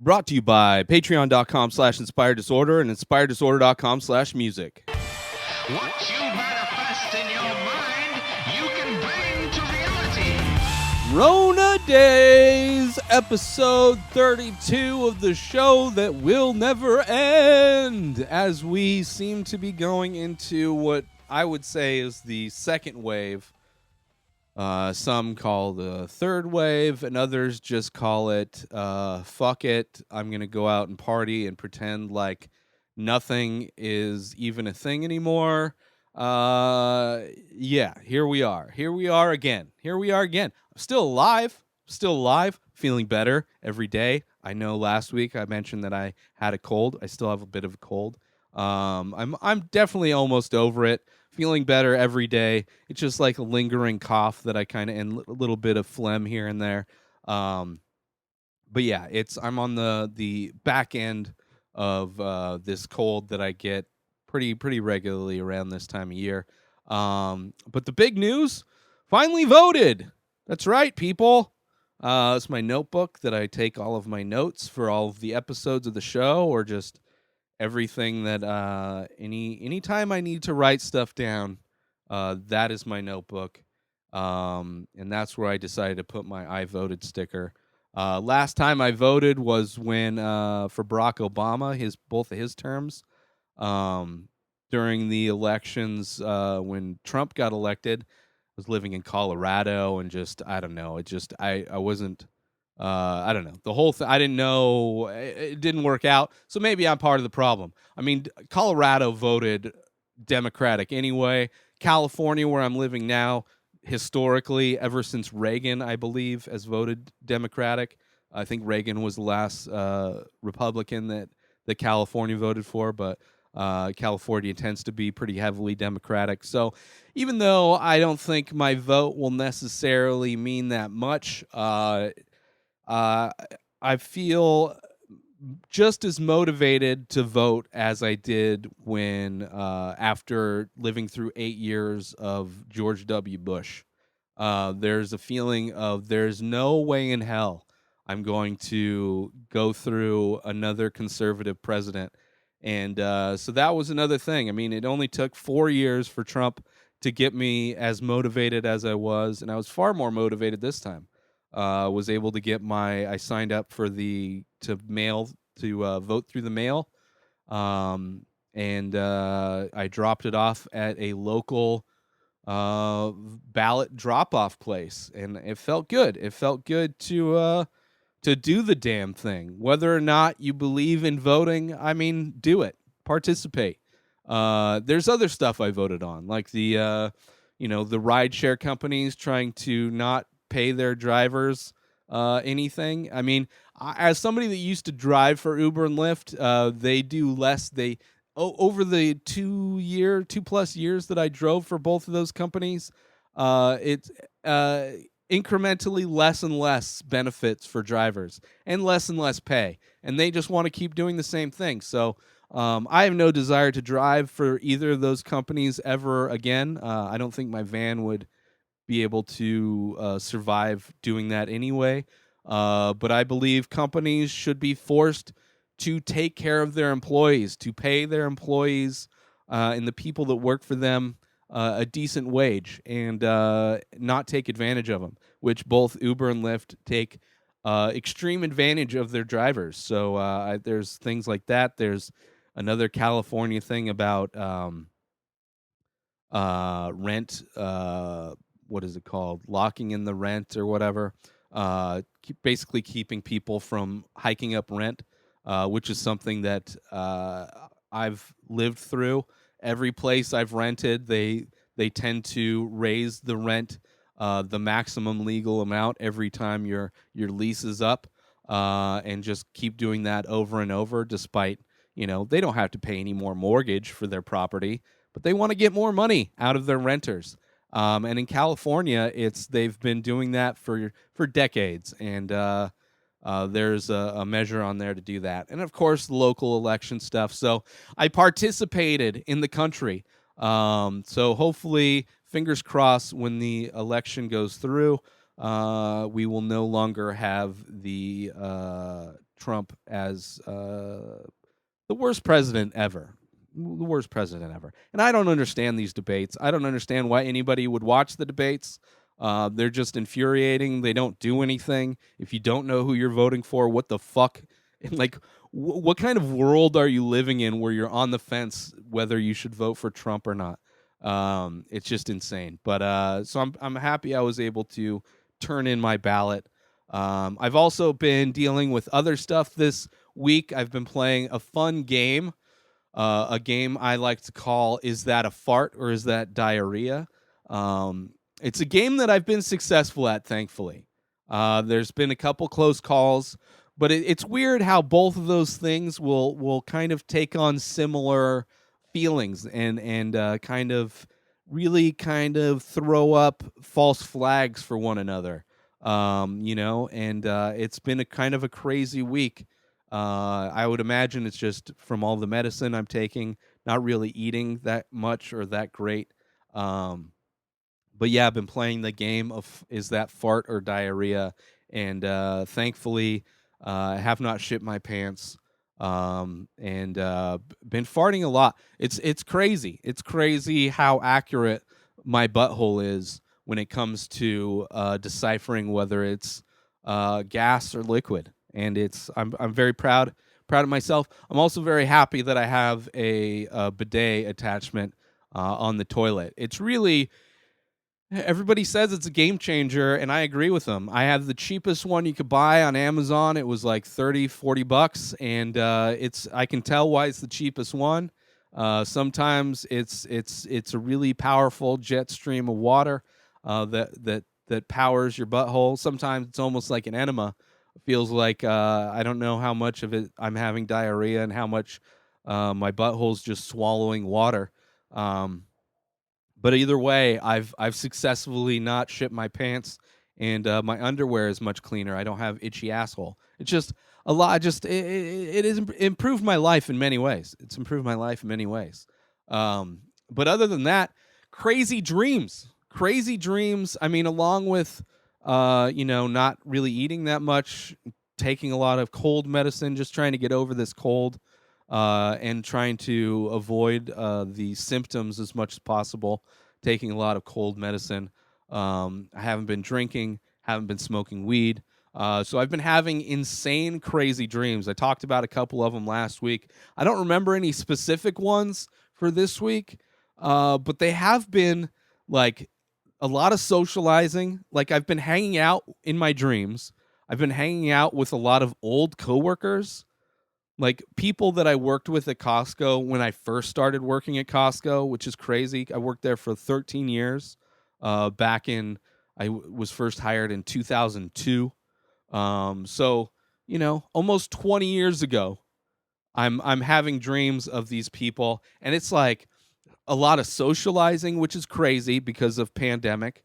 Brought to you by patreon.com/inspireddisorder and inspireddisorder.com/music. What you manifest in your mind, you can bring to reality. Rona Dayz, episode 32 of the show that will never end, as we seem to be going into what I would say is the second wave. Some call the third wave, and others just call it, fuck it, I'm going to go out and party and pretend like nothing is even a thing anymore. Yeah, here we are. Here we are again. I'm still alive, feeling better every day. I know last week I mentioned that I had a cold. I still have a bit of a cold. I'm definitely almost over it. Feeling better every day. It's just like a lingering cough that I kind of, and a little bit of phlegm here and there. But yeah, I'm on the back end of this cold that I get pretty regularly around this time of year. But the big news, finally voted. That's right, people. It's my notebook that I take all of my notes for all of the episodes of the show, or just everything that anytime I need to write stuff down, that is my notebook. And that's where I decided to put my I voted sticker. Last time I voted was when for Barack Obama, both of his terms. During the elections, when Trump got elected, I was living in Colorado, and just I don't know, I wasn't. I don't know. The whole thing, I didn't know. It didn't work out. So maybe I'm part of the problem. I mean, Colorado voted Democratic anyway. California, where I'm living now, historically, ever since Reagan, I believe, has voted Democratic. I think Reagan was the last Republican that California voted for, but California tends to be pretty heavily Democratic. So even though I don't think my vote will necessarily mean that much, I feel just as motivated to vote as I did when after living through 8 years of George W. Bush. There's a feeling of there's no way in hell I'm going to go through another conservative president. And so that was another thing. I mean, it only took 4 years for Trump to get me as motivated as I was, and I was far more motivated this time. Was able to get I signed up for to vote through the mail. And I dropped it off at a local ballot drop-off place, and it felt good. It felt good to do the damn thing. Whether or not you believe in voting, I mean, do it. Participate. There's other stuff I voted on, like the rideshare companies trying to not pay their drivers anything. I mean, as somebody that used to drive for Uber and Lyft, they do less. Over the 2+ years that I drove for both of those companies, it's incrementally less and less benefits for drivers and less pay, and they just want to keep doing the same thing. So I have no desire to drive for either of those companies ever again. I don't think my van would be able to survive doing that anyway. But I believe companies should be forced to take care of their employees, to pay their employees and the people that work for them a decent wage, and not take advantage of them, which both Uber and Lyft take extreme advantage of their drivers. So there's things like that. There's another California thing about rent. What is it called? Locking in the rent or whatever. Basically keeping people from hiking up rent, which is something that I've lived through. Every place I've rented, they tend to raise the rent, the maximum legal amount every time your lease is up, and just keep doing that over and over, despite, they don't have to pay any more mortgage for their property, but they want to get more money out of their renters. And in California, they've been doing that for decades, and there's a measure on there to do that. And of course, the local election stuff. So I participated in the country. So hopefully, fingers crossed, when the election goes through, we will no longer have the Trump as the worst president ever. The worst president ever. And I don't understand these debates. I don't understand why anybody would watch the debates. They're just infuriating. They don't do anything. If you don't know who you're voting for, what the fuck? And like, what kind of world are you living in where you're on the fence whether you should vote for Trump or not? It's just insane. But so I'm happy I was able to turn in my ballot. I've also been dealing with other stuff this week. I've been playing a fun game, a game I like to call "Is That a Fart or Is That Diarrhea?" It's a game that I've been successful at, thankfully. There's been a couple close calls, but it's weird how both of those things will kind of take on similar feelings and kind of really kind of throw up false flags for one another. And it's been a kind of a crazy week. I would imagine it's just from all the medicine I'm taking, not really eating that much or that great. But yeah, I've been playing the game of "Is That Fart or Diarrhea?" And thankfully, I have not shit my pants. And been farting a lot. It's crazy. It's crazy how accurate my butthole is when it comes to deciphering whether it's gas or liquid. And I'm very proud of myself. I'm also very happy that I have a bidet attachment on the toilet. It's really, everybody says it's a game changer, and I agree with them. I have the cheapest one you could buy on Amazon. It was like 30, 40 bucks, and I can tell why it's the cheapest one. Sometimes it's a really powerful jet stream of water that powers your butthole. Sometimes it's almost like an enema. It feels like I don't know how much of it I'm having diarrhea and how much my butthole's just swallowing water. But either way, I've successfully not shit my pants, and my underwear is much cleaner. I don't have itchy asshole. It's just a lot. Just it has improved my life in many ways. It's improved my life in many ways. But other than that, crazy dreams. Crazy dreams. I mean, along with not really eating that much, taking a lot of cold medicine, just trying to get over this cold. And trying to avoid the symptoms as much as possible, taking a lot of cold medicine. I haven't been drinking, haven't been smoking weed. So I've been having insane, crazy dreams. I talked about a couple of them last week. I don't remember any specific ones for this week, but they have been like a lot of socializing. Like I've been hanging out in my dreams. I've been hanging out with a lot of old coworkers, like people that I worked with at Costco when I first started working at Costco, which is crazy. I worked there for 13 years. I was first hired in 2002. So, almost 20 years ago, I'm having dreams of these people, and it's like a lot of socializing, which is crazy because of pandemic.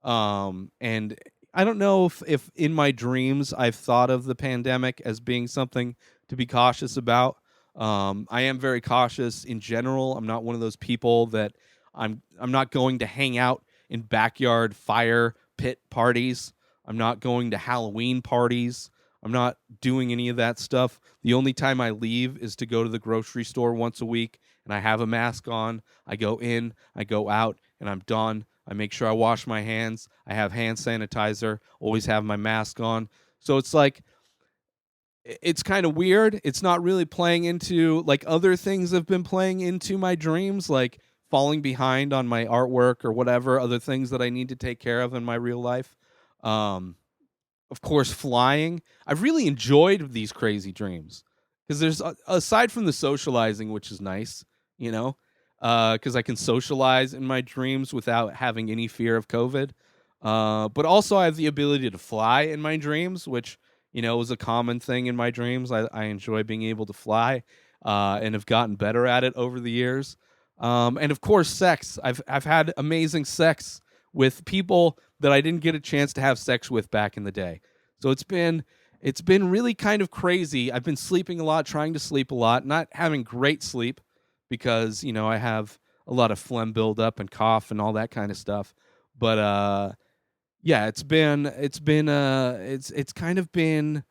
And I don't know if in my dreams I've thought of the pandemic as being something to be cautious about. I am very cautious in general. I'm not one of those people that I'm not going to hang out in backyard fire pit parties. I'm not going to Halloween parties. I'm not doing any of that stuff. The only time I leave is to go to the grocery store once a week, and I have a mask on. I go in, I go out, and I'm done. I make sure I wash my hands. I have hand sanitizer, always have my mask on. So it's like, it's kind of weird. It's not really playing into, like, other things have been playing into my dreams, like falling behind on my artwork or whatever, other things that I need to take care of in my real life. Of course, flying. I've really enjoyed these crazy dreams because there's, aside from the socializing, which is nice, because I can socialize in my dreams without having any fear of COVID. But also, I have the ability to fly in my dreams, which is a common thing in my dreams. I enjoy being able to fly, and have gotten better at it over the years. And of course, sex. I've had amazing sex with people that I didn't get a chance to have sex with back in the day. So it's been really kind of crazy. I've been sleeping a lot, trying to sleep a lot, not having great sleep because I have a lot of phlegm buildup and cough and all that kind of stuff. But yeah, it's kind of been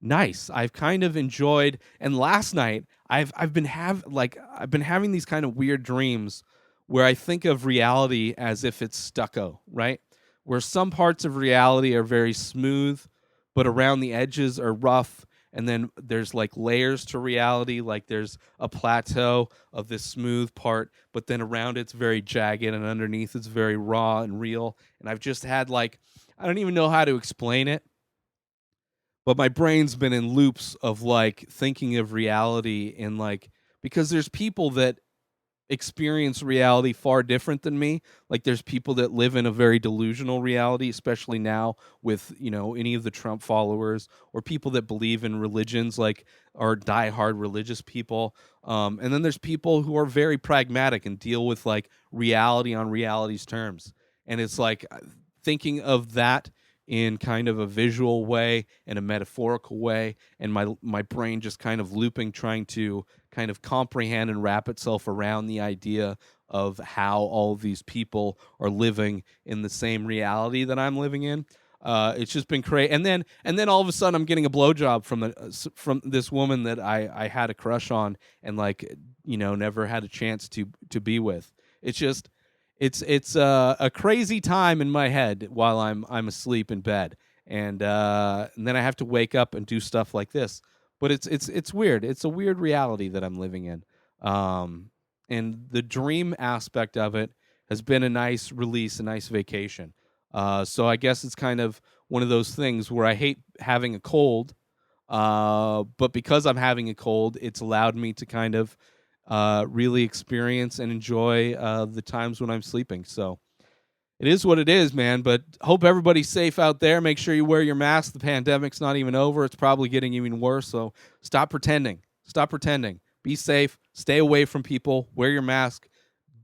nice. I've kind of enjoyed, and last night I've been having these kind of weird dreams where I think of reality as if it's stucco, right? Where some parts of reality are very smooth, but around the edges are rough, and then there's like layers to reality, like there's a plateau of this smooth part, but then around it's very jagged and underneath it's very raw and real. And I've just had like, I don't even know how to explain it, but my brain's been in loops of like thinking of reality in like, because there's people that experience reality far different than me. Like there's people that live in a very delusional reality, especially now with, any of the Trump followers, or people that believe in religions, like are diehard religious people. And then there's people who are very pragmatic and deal with like reality on reality's terms. And it's like thinking of that in kind of a visual way and a metaphorical way, and my brain just kind of looping, trying to kind of comprehend and wrap itself around the idea of how all of these people are living in the same reality that I'm living in. It's just been crazy. And then all of a sudden I'm getting a blowjob from this woman that I had a crush on, and like, never had a chance to be with. It's just it's a crazy time in my head while I'm asleep in bed, and then I have to wake up and do stuff like this. But it's weird. It's a weird reality that I'm living in. And the dream aspect of it has been a nice release, a nice vacation. So I guess it's kind of one of those things where I hate having a cold, but because I'm having a cold, it's allowed me to kind of really experience and enjoy the times when I'm sleeping. So it is what it is, man. But hope everybody's safe out there. Make sure you wear your mask. The pandemic's not even over. It's probably getting even worse. So stop pretending. Stop pretending. Be safe. Stay away from people. Wear your mask.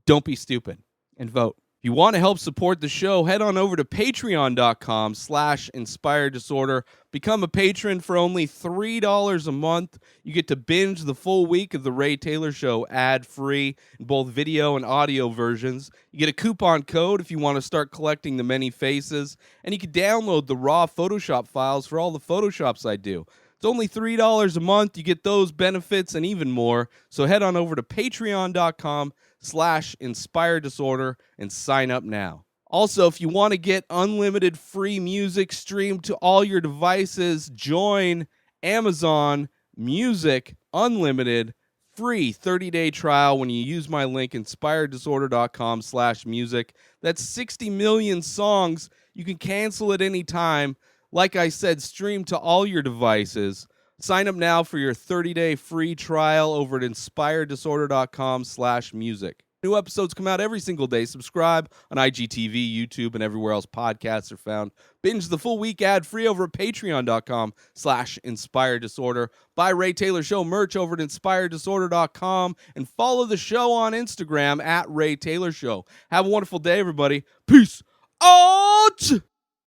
Don't be stupid. And vote. If you want to help support the show, head on over to patreon.com/inspireddisorder. Become a patron for only $3 a month. You get to binge the full week of The Ray Taylor Show ad-free in both video and audio versions. You get a coupon code if you want to start collecting the many faces. And you can download the raw Photoshop files for all the Photoshops I do. It's only $3 a month. You get those benefits and even more. So head on over to patreon.com/inspireddisorder and sign up now. Also, if you want to get unlimited free music streamed to all your devices, join Amazon Music Unlimited free 30-day trial when you use my link inspireddisorder.com/music. That's 60 million songs. You can cancel at any time. Like I said, stream to all your devices. Sign up now for your 30-day free trial over at inspireddisorder.com/music. New episodes come out every single day. Subscribe on IGTV, YouTube, and everywhere else podcasts are found. Binge the full week ad-free over at patreon.com/inspireddisorder. Buy Ray Taylor Show merch over at inspireddisorder.com and follow the show on Instagram at Ray Taylor Show. Have a wonderful day, everybody. Peace out!